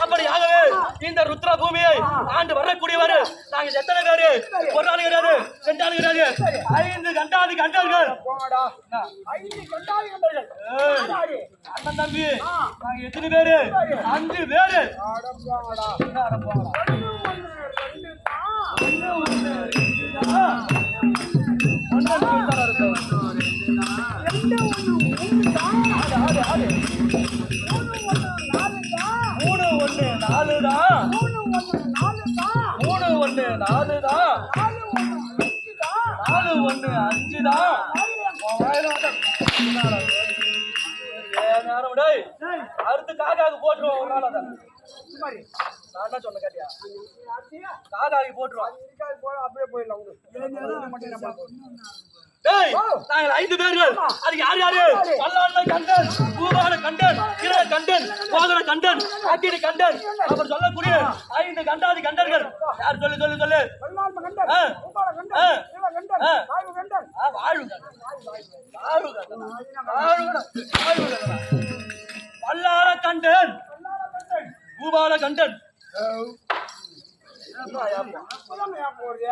அப்படியாகவே இந்த ருத்ர பூமியை ஆண்டு வரக்கூடியவர் நாங்க எத்தனை பேரு? ஒரு ஆளு கிடையாது, 2 ஆளு கிடையாது, 5 கண்டாதி கண்டர்கள். அண்ணன் தம்பி நாங்க எத்தனை பேரு? 5 பேரு. அடுத்து காக்காவுக்கு போட்டுருவோம் ஒரு நாள். அதான் நான் என்ன சொன்ன கேட்டியா? காக்காவுக்கு போட்டுருவோம். அப்படியே போயிடலாம். நாங்கள் 5 பேர்கள். அது யார் யாரு? பல்லாண்ட கண்டன், பூபால கண்டன், கிர கண்டன், போகர கண்டன், அக்கினி கண்டன். அவர் சொல்லக்கூடிய 5 கண்டாதி கண்டர்கள் யார்? சொல்லு சொல்லு சொல்லு. பல்லாள கண்டன், பூபால கண்டன்.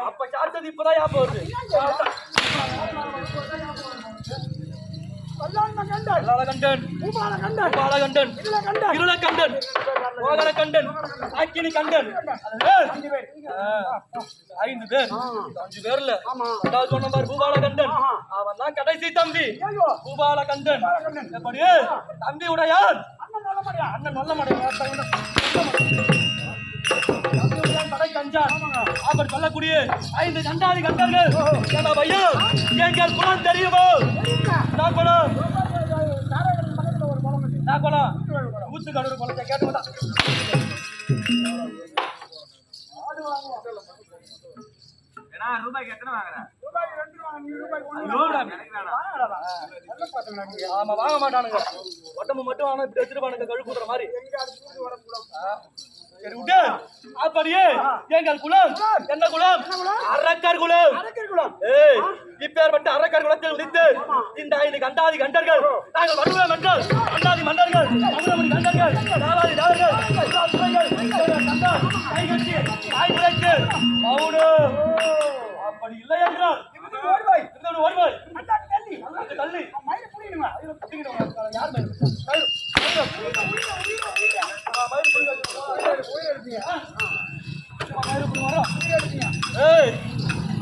அப்ப சார்த்தது இப்பதான் யா போகுது. அக்கினி கண்டன் 5 பேர். 5 பேர்ல சொன்ன பாரு பூபால கண்டன். அவன் தான் கடைசி தம்பி பூபால கண்டன். எப்படி தம்பி உடையார்? அண்ணன் நல்ல மடையார். அவர் சொல்லக்கூடிய 5 கண்டாதி கண்டர்கள். எங்கள் குலம் தெரியுமோ? ஊத்து கடவுள் குளத்தை கேட்டு ரூபாய்க்கு எத்தனை வாங்குறேன்? ஆமா வாங்க மாட்டானுங்க. உடம்பு மட்டும் வாங்க எடுத்துருப்பானுங்க கழு கூட்டுற மாதிரி. அப்படியே எங்கள் குலம் என்ன குலம்? அரக்கர் குலம். இப்பேற்பட்ட அரக்கர் குலத்தில் உதித்து இந்த 5 கண்டாதி கண்டர்கள் நாங்கள் வருவோம் என்றால் கண்டாதி மன்னர்கள், மதுரமணி கண்டர்கள், நாலாதி நாவர்கள், அப்படி இல்லை என்றால் வருவாய் தள்ளி யார்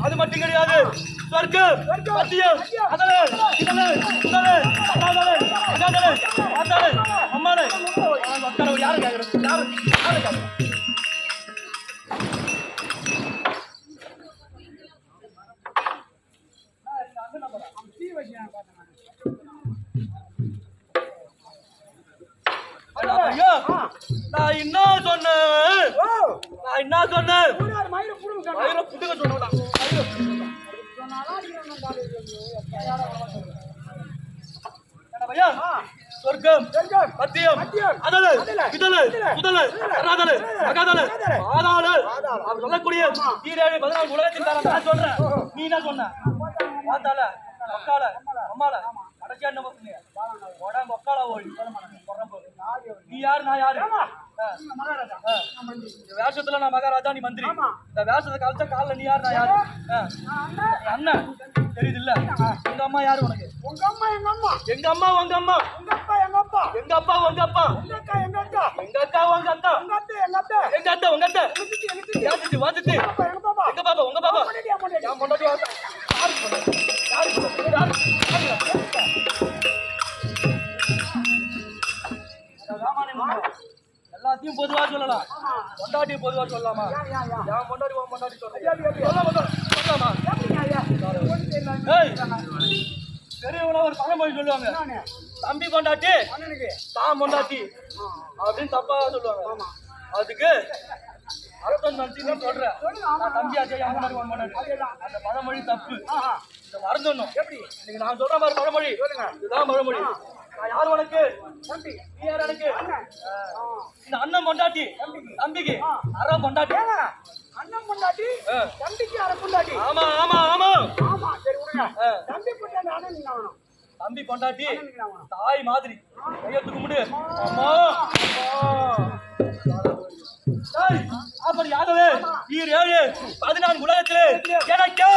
அது மட்டும் கிடையாது. சொர்க்கம் சத்தியம் அதலே இதலே இதலே அதாலே அதாலே அதாலே அம்மாளே மக்கள் யாரு கேக்குறது? யாரு கேக்குறது? நான் என்ன சொன்னேன்? சொர்க்கம் சத்தியம் அதலே இதலே முதலே அதாலே அகாதாலே ஆதாலே அவர் சொல்லக்கூடிய 14 உலகத்தில் நான் சொல்றேன். நீ என்ன சொன்ன? வாத்தால மக்கால அம்மால கடைசியா என்ன சொன்னீங்க? உடம்பு ஒக்கால ஓடி நீ யாரு நான் யாரு? வேஷத்துல நான் மகாராஜா, நீ மந்திரி. இந்த வேஷத்தை கழிச்ச கால நீ யாரு நான் யாரு? அண்ணன் தெரியுது இல்ல? உங்க அம்மா யாரு உனக்கு? உங்க அம்மா எங்க அம்மா. எங்க அம்மா உங்க அம்மா. உங்க அப்பா எங்க அப்பா. எங்க அப்பா உங்க அப்பா. உங்க அக்கா எங்க அக்கா. எங்க அக்கா உங்க அக்கா. உங்க அத்தை எங்க அத்தை. எங்க அத்தை உங்க அத்தை. யாரு வாத்துட்டு? எங்க பாப்பா எங்க பாப்பா உங்க பாப்பா. நான் பொண்டாட்டி யாரு எல்லாத்தையும் பொதுவா சொல்லலாம். பொண்டாட்டி பொதுவா சொல்லலாமா? என் பொண்டாட்டி உன் பொண்டாட்டி சொல்லலாமா? பெரியவங்களா ஒரு பழமொழி சொல்லுவாங்க, தம்பி பொண்டாட்டி தான் பொண்டாட்டி அப்படின்னு தப்பா சொல்லுவாங்க. அதுக்கு அர்த்தம் நினைச்சுன்னு சொல்றேன். நான் தம்பி ஆச்சே என் பொண்டாட்டி உன் பொண்டாட்டி, அந்த பழமொழி தப்பு. மறந்துடணும். இன்னைக்கு நான் சொல்ற மாதிரி பழமொழி இதுதான் பழமொழி. நான் யார் உனக்கு? தம்பி. நீ யார் எனக்கு? இந்த அண்ணன் பொண்டாட்டி தம்பிக்கு அரை பொண்டாட்டி. அண்ணன் பொண்டாட்டி தம்பிக்கு அரை பொண்டாட்டி. ஆமா ஆமா ஆமா ஆமா. சரி விடுங்க. தம்பி பொண்டாட்டி அண்ணன் நீங்க வேணும். தம்பி பொண்டாட்டி தாய் மாதிரி கையெழுத்து கும்பிடு. அம்மா அப்படியாகவே 7-14 உலகத்திலே எனக்கு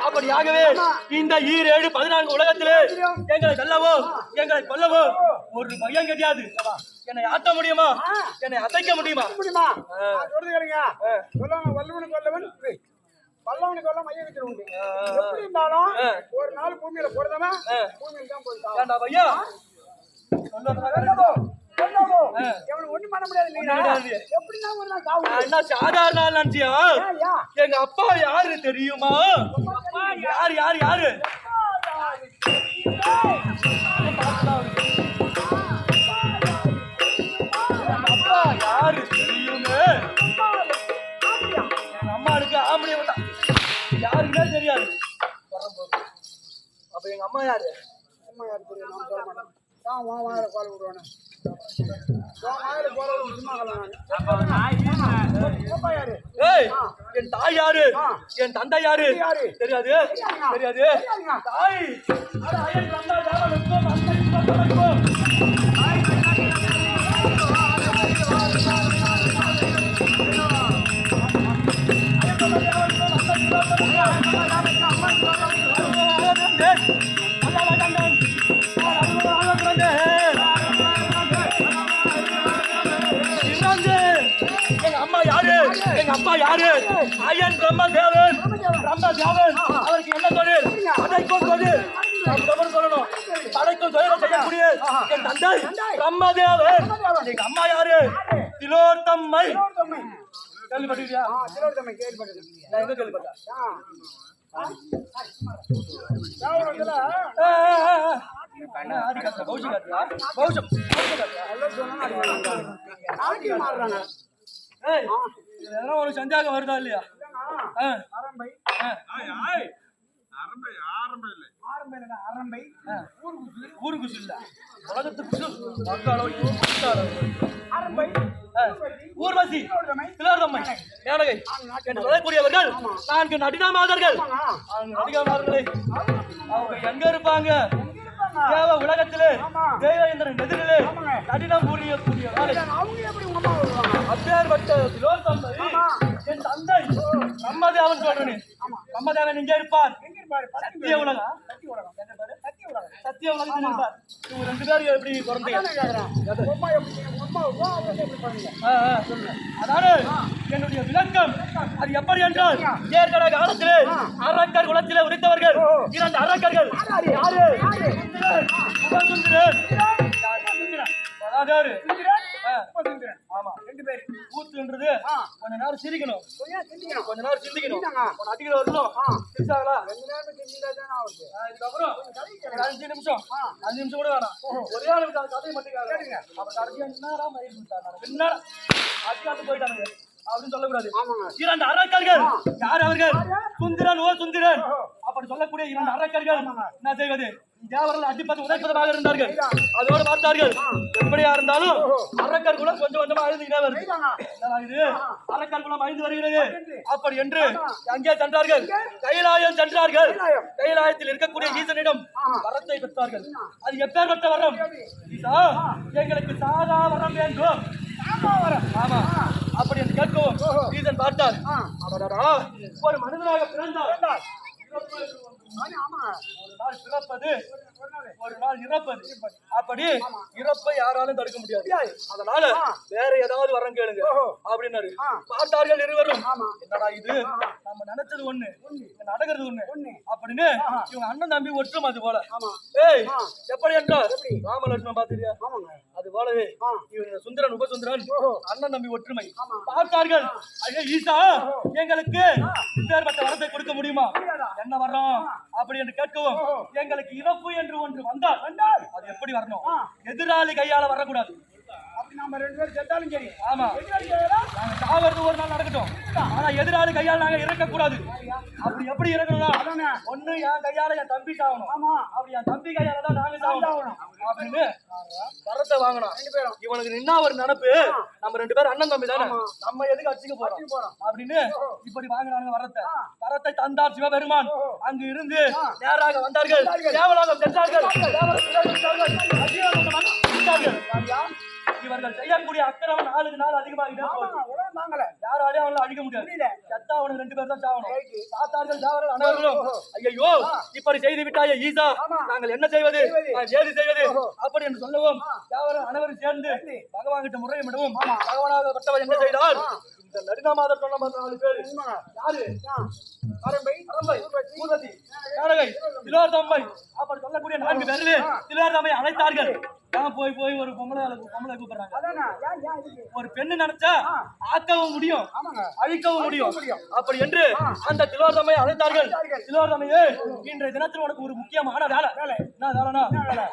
அப்படியாகவே இந்த 7-14 உலகத்திலே எங்களை வெல்லவோ எங்களை கொல்லவோ ஒரு பையன் கிடையாது. என்னை ஆட்ட முடியுமா? என்னை அசைக்க முடியுமா? வல்லவனுக்கு வல்ல மைய வச்சு உண்டு. எப்படி இருந்தாலும் ஒரு நாள் பூமியில போறதவன் பூமியில தான் போயிட்டான். ஏண்டா பையா ஒண்ணும் பண்ண முடியாது. எப்படின்னா ஒரு நாள் சாவு. என்ன சாதாரண நாள் நினைச்சியா? எங்க அப்பா யாரு தெரியுமா? யாரு யாரு யாரு? அப்பா யாரு தெரியுமே? எங்க அம்மாவுக்கு ஆம்பளை யாருக்குமே தெரியாது. அப்ப எங்க அம்மா யாரு? அம்மா யாரு தெரியும்? நான் சொல்ல மாட்டேன். கோல விடுவானே என் தாய் யாரு? என் தந்தை யாரு? தெரியாது தெரியாது. தாய் எங்க அப்பா யாரு? ஐயன் பிரம்மதேவன். பிரம்மதேவன் அவருக்கு என்ன தொழில்? அதைக்கும் தொழில் சொல்லணும். அதைக்கும் தொழிலை செய்யக்கூடிய என் தந்தை பிரம்மதேவன். எங்க அம்மா யாரு? திலோத்தம்மை. கேள்விப்பட்டிருக்கியா? நான் எங்க கேள்விப்பட்டேன்? இதெல்லாம் ஒரு சந்தேகம் வருதா இல்லையா? ஊருக்கு இல்ல உலகத்துக்கு ஊர்வசி திலோத்தம்மை மேனகை என்று சொல்லக்கூடியவர்கள் 4 நடிகாமாதர்கள். நடிகாமாதர்களை அவங்க எங்க இருப்பாங்க? தேவ உலகத்திலே தேவேந்திரன் எதிரிலே கடினம் புரியக்கூடிய அப்பேற்பட்ட திலோத்தம்மை என் தந்தை பிரம்மதேவன் சொல்றேன். பிரம்மதேவன் எங்கே இருப்பார்? சத்திய உலகம். சத்திய உலகத்தில் இருப்பார். இவங்க 2 பேரும் எப்படி பிறந்தீங்க? அதாவது என்னுடைய விளக்கம் அது எப்படி என்றால், ஏற்கனவே காலத்திலே அரக்கர் குலத்திலே உரித்தவர்கள் 2 அரக்கர்கள். யாரு? ஆமா 2 பேர். கூத்துன்றது கொஞ்ச நேரம் சிரிக்கணும், கொஞ்ச நேரம் சிந்திக்கணும். அதிக வரணும் இதுக்கப்புறம் 5 நிமிஷம் கூட வேணாம். ஒரே அளவுக்கு கதையை மட்டும் கேளுங்க. அப்புறம் கடைசியா அடிக்காத்து போயிட்டாங்க அப்படின்னு சொல்லக்கூடாது. 2 அரக்கர்கள். யார் அவர்கள்? சுந்திரன் ஓ சுந்திரன் அப்படி சொல்லக்கூடிய 2 அரக்கர்கள் என்ன செய்வது? தேவர்கள் அடிப்பது உதைப்பதாக இருந்தார்கள். அதோடு பார்த்தார்கள். எப்படியா இருந்தாலும் அரக்கர் குலம் கொஞ்சம் கொஞ்சமா அழிந்துகிட்டே வருது. அரக்கர் குலம் அழிந்து வருகிறது. அப்படி என்று அங்கே சென்றார்கள். கைலாயம் சென்றார்கள். கைலாயத்தில் இருக்கக்கூடிய ஈசனிடம் வரத்தை பெற்றார்கள். அது எப்பேற்பட்ட வரம்? ஈசா, எங்களுக்கு சாதா வரம் வேண்டும். ஆமா அப்படி என்று கேட்கவும் ஈசன் பார்த்தார். ஒரு மனிதனாக பிறந்தார். ஒரு நாள் பிறப்பது, ஒரு நாள் இறப்பது. அப்படி இறப்பை யாராலும் தடுக்க முடியாது. அதனால வேற ஏதாவது வரம் கேளுங்க அப்படின்னாரு. பார்த்தார்கள் இருவரும். என்னடா இது, நம்ம நினைச்சது ஒண்ணு, நடக்கிறது ஒண்ணு அப்படின்னு இவங்க அண்ணன் தம்பி ஒற்றும் அது போல. ஏய் எப்படி என்றால் ராமலட்சுமணன் பாத்துறியா? அது போலவே இவங்க சுந்தரன் உபசுந்தரன் அண்ணன் தம்பி ஒற்றுமை பார்த்தார்கள். ஐயா ஈசா, எங்களுக்கு இப்பேற்பட்ட வரத்தை கொடுக்க முடியுமா? என்ன வர்றோம் அப்படி என்று கேட்கவும், எங்களுக்கு இறப்பு என்று ஒன்று வந்தால் அது எப்படி வரணும்? எதிராளி கையால வரக்கூடாது. அப்படி நாம 2 பேரும் செத்தாலும் சரி. ஆமா, நாங்க சாவது ஒரு நாள் நடக்கட்டும், ஆனா எதிராளி கையால நாங்க இறக்க கூடாது. அப்படி எப்படி இறக்கணும்னா, ஒண்ணு என் கையால என் தம்பி சாகணும், அப்படி என் தம்பி கையால தான் நாங்க சாகணும் அப்படின்னு வரத்தை வாங்கணும். இவனுக்கு நின்னா ஒரு நினைப்பு, நம்ம 2 பேரும் அண்ணன் தம்பி தானே, நம்ம எதுக்கு அடிச்சுக்க போறோம் அப்படின்னு இப்படி வாங்கினாங்க வரத்தை. வரத்தை தந்தார் சிவபெருமான். அங்கு இருந்து நேராக வந்தார்கள், தேவலோகம் சென்றார்கள். இவர்கள் செய்யக்கூடிய அக்கிரமம் நாளுக்கு நாள் அதிகமாகிட்டே போகுது. யாராலையும் அவங்களை அழிக்க முடியாது. செத்தா அவனுக்கு 2 பேர் தான் சாகணும். சாத்தார்கள் தேவர்கள் அனைவர்களும் ஐயோ இப்படி செய்து விட்டாயே ஈசா, நாங்கள் என்ன செய்வது, ஏது செய்வது அப்படி என்று சொல்லவும், தேவர்கள் அனைவரும் சேர்ந்து பகவான் கிட்ட முறையிடவும், பகவானாகப்பட்டவர் என்ன செய்தார்? இந்த நடுநாமாதர் சொன்ன 4 பேர் யாரு? அரம்பை, பூததி, காரகை, திலோத்தமை அப்படி சொல்லக்கூடிய 4 பேரிலே திலோத்தமை அழைத்தார்கள். போய் ஒரு பொம்பளை கூப்பிடுறாங்க. ஒரு பெண்ணு நினைச்சா ஆக்கவும் முடியும், அழிக்கவும் முடியும். அப்படி என்று அந்த திலோத்தமை அழைத்தார்கள். திலோத்தமையே, இன்றைய தினத்தில் உனக்கு ஒரு முக்கியமான வேலை. என்ன வேலைனா,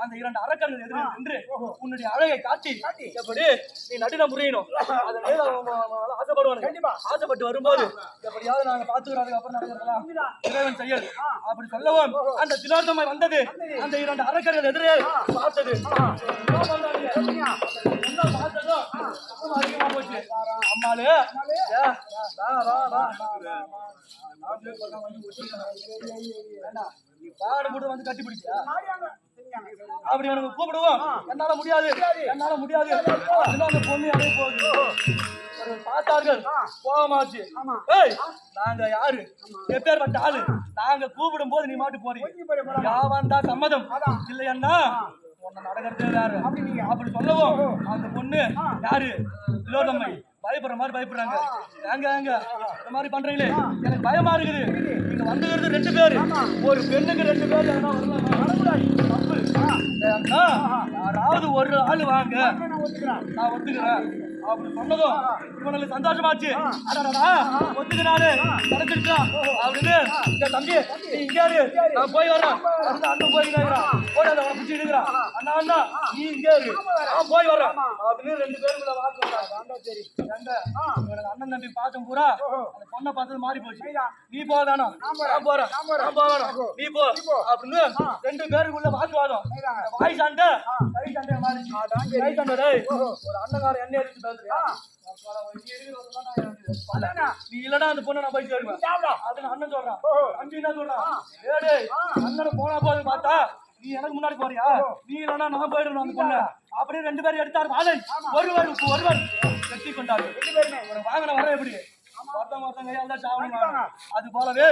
அந்த 2 அரக்கர்கள் எதிரே நின்று உன்னுடைய அழகை காட்டி எப்படி நீ நடுன முறையணும். அதை ஆசைப்படுவாங்க. ஆசைப்பட்டு வரும்போது எப்படியாவது நாங்க பாத்துக்கிறோம், அப்புறம் நடக்கிறதெல்லாம் இறைவன் செயல் அப்படி சொல்லவும், அந்த திலோத்தமை வந்தது. அந்த 2 அரக்கர்கள் எதிரே பார்த்தது. அம்மாளு வந்து கட்டி பிடிச்சியா அப்படி எனக்கு கூப்பிடுவோம். என்னால முடியாது, என்னால முடியாது. அந்த பொண்ணு அடைய போகுது. பார்த்தார்கள், கோபமாச்சு. நாங்க யாரு, எப்பேற்பட்ட ஆளு? நாங்க கூப்பிடும் போது நீ மாட்டு போறீங்க. யாவன் தான் சம்மதம் இல்லையா? உன்னை நடக்கிறதே வேற அப்படி சொல்லவும், அந்த பொண்ணு யாரு? திலோத்தமை பயப்படுற மாதிரி பயப்படுறாங்க. ஏங்க இந்த மாதிரி பண்றீங்களே, எனக்கு பயமா இருக்குது. நீங்க வந்துக்கிறது 2 பேரு, ஒரு பெண்ணுக்கு 2 பேர் யாராவது ஒரு ஆளு வாங்க, நான் ஒத்துக்கிறேன் அப்படி சொன்னதும் இவனுக்கு சந்தோஷமாச்சு. ஒத்துக்கிறாரு, கிடைச்சிருக்கா அப்படின்னு. தம்பி நீ இங்கே நான் போய் வரேன், அண்ணன் போய்க்கிறான், போய் அதை அவனை பிடிச்சி எடுக்கிறான். அண்ணா அண்ணா நீ இங்கே நான் போய் வரேன் அப்படின்னு 2 பேருக்குள்ள வாக்கு. சரி இவனுக்கு அண்ணன் தம்பி பார்த்தோம் பூரா அந்த பொண்ணை பார்த்தது மாறி போச்சு. நீ போதானா, நான் போறேன், நான் போவேணும், நீ போ அப்படின்னு 2 பேருக்குள்ள வாக்குவாதம். வாய் சண்டை கை சண்டையை மாறிச்சு. கை சண்டை ஒரு அண்ணங்கார எண்ணெய் எடுத்து நீ இல்லடா அந்த பொண்ணை நான் போய் சேருவேன் அதுன்னு அண்ணன் சொல்றான். தம்பி என்ன சொல்றான்? ஏடே அண்ணனை போனா போது பார்த்தா நீ எனக்கு முன்னாடி போறியா, நீ இல்லனா நான் போயிடணும் அந்த பொண்ணு அப்படியே 2 பேரும் எடுத்தார். மாலை ஒருவர் கட்டி கொண்டாரு. 2 பேருமே வாங்கின வர எப்படி ஒருத்தவங்க கையால் தான் சாவணும். அது போலவே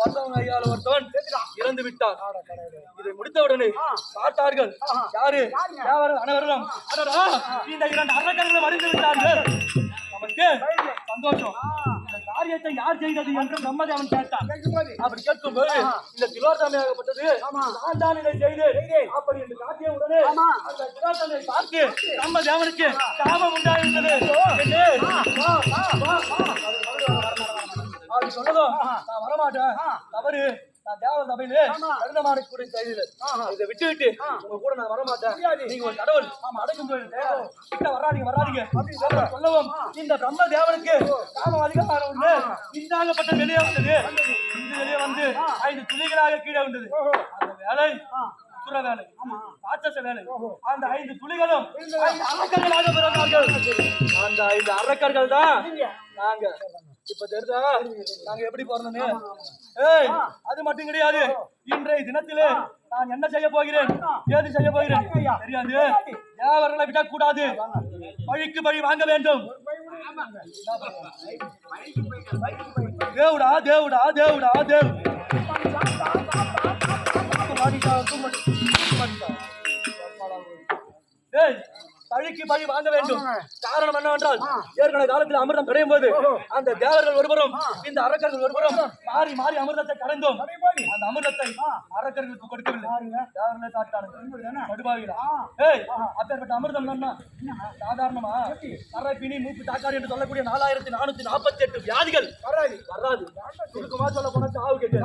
ஒருத்தவங்க கையால் ஒருத்தவன் இறந்து விட்டார். இதை முடித்தவுடனே பார்த்தார்கள் யாரு அனைவரும் இந்த 2 அரக்கர்களும் அறிந்து விட்டார்கள். நமக்கு சந்தோஷம். இந்த காரியத்தை யார் செய்தது என்று பிரம்மதேவன் கேட்டான். அப்படி கேட்கும்போது இந்த திலோத்தமையாகப்பட்டது நான் தான் இதை செய்தேன் அப்படி என்று காட்டிய உடனே அந்த திலோத்தமையை பார்த்து பிரம்மதேவனுக்கு சாபம் உண்டாயிருந்தது. அப்படி சொன்னதும் நான் வரமாட்டேன், தவறு, நான் தேவ சபையிலே கருதமான கூட செய்தது, இதை விட்டு உங்க கூட நான் வரமாட்டேன், நீங்க ஒரு கடவுள் அடைக்கும் கிட்ட வராதீங்க அப்படின்னு சொல்லவும் இந்த பிரம்ம தேவனுக்கு காம அதிகாரம் உண்டு. இந்தாகப்பட்ட வெளியே வந்தது. இந்த வெளியே வந்து 5 துளிகளாக கீழே வந்தது. அந்த வேலை சுர வேலை, ராட்சச வேலை. அந்த 5 துளிகளும் 5 அரக்கர்களாக பிறந்தார்கள். அந்த 5 அரக்கர்கள் தான் நாங்க. இப்ப தெரிஞ்சா நாங்க எப்படி பிறந்தோன்னு? அது மட்டும் கிடையாது. இன்றைய தினத்திலே நான் என்ன செய்ய போகிறேன், ஏது செய்ய போகிறேன் தெரியாது. தேவர்களை விடக்கூடாது, பழிக்கு பழி வாங்க வேண்டும். தேவுடா தேவுடா தேவுடா தேவ் பழிக்கு பழி வாங்க வேண்டும். ஆமாங்க. காரணம் என்னவென்றால் ஏற்கனவே காலத்தில் அமிர்தம் கிடையும் போது அந்த தேவர்கள் ஒருவரும் இந்த அரக்கர்கள் ஒருவரும் மாறி மாறி அமிர்தத்தை கடைந்தோம். அந்த அமிர்தத்தை அரக்கர்களுக்கு கொடுக்கவில்லை, தேவர்களே சாப்பிட்டாங்க. படுபாவிகளா? ஏய், அப்பேற்பட்ட அமிர்தம் சாதாரணமா கரை மூப்பு தாக்காரி என்று சொல்லக்கூடிய 4448 வியாதிகள் வராது. சுருக்கமா சொல்ல போனா சாவு கேட்டு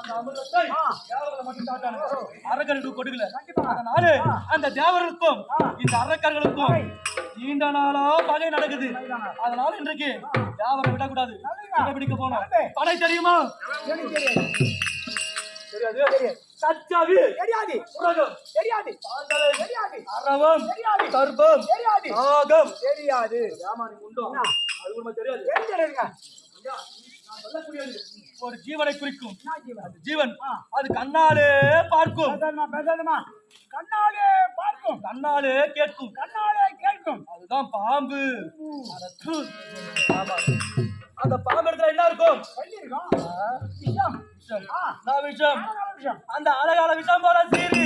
அந்த அமிர்தத்தை தேவர்களை மட்டும் சாப்பிட்டாங்க, அரக்கர்களுக்கு கொடுக்கல. அதனால அந்த தேவர்களுக்கும் இந்த அரக்கர்களுக்கும் நீண்ட நாளா பகை நடக்குது. அதனால இன்றைக்கு தேவரை விடக்கூடாது, பிடிக்க போனோம். படை தெரியுமா? தெரியாது. சச்சாவி தெரியாது, உலகம் தெரியாது, தெரியாது, அரவம் தெரியாது, சர்பம் தெரியாது, நாகம் தெரியாது, ராமானி உண்டோ அது கூட தெரியாது. தெரிஞ்சிருங்க. நான் சொல்லக்கூடியது ஒரு ஜீவனை குறிக்கும். ஜீவன் அது கண்ணாலே பார்க்கும், கண்ணாலே பார்க்கும், கண்ணாலே கேட்கும், கண்ணாலே கேட்கும். அதுதான் பாம்பு. அந்த பாம்பு இடத்துல என்ன இருக்கும்? விஷம். அந்த அழகான விஷம் போல சீரி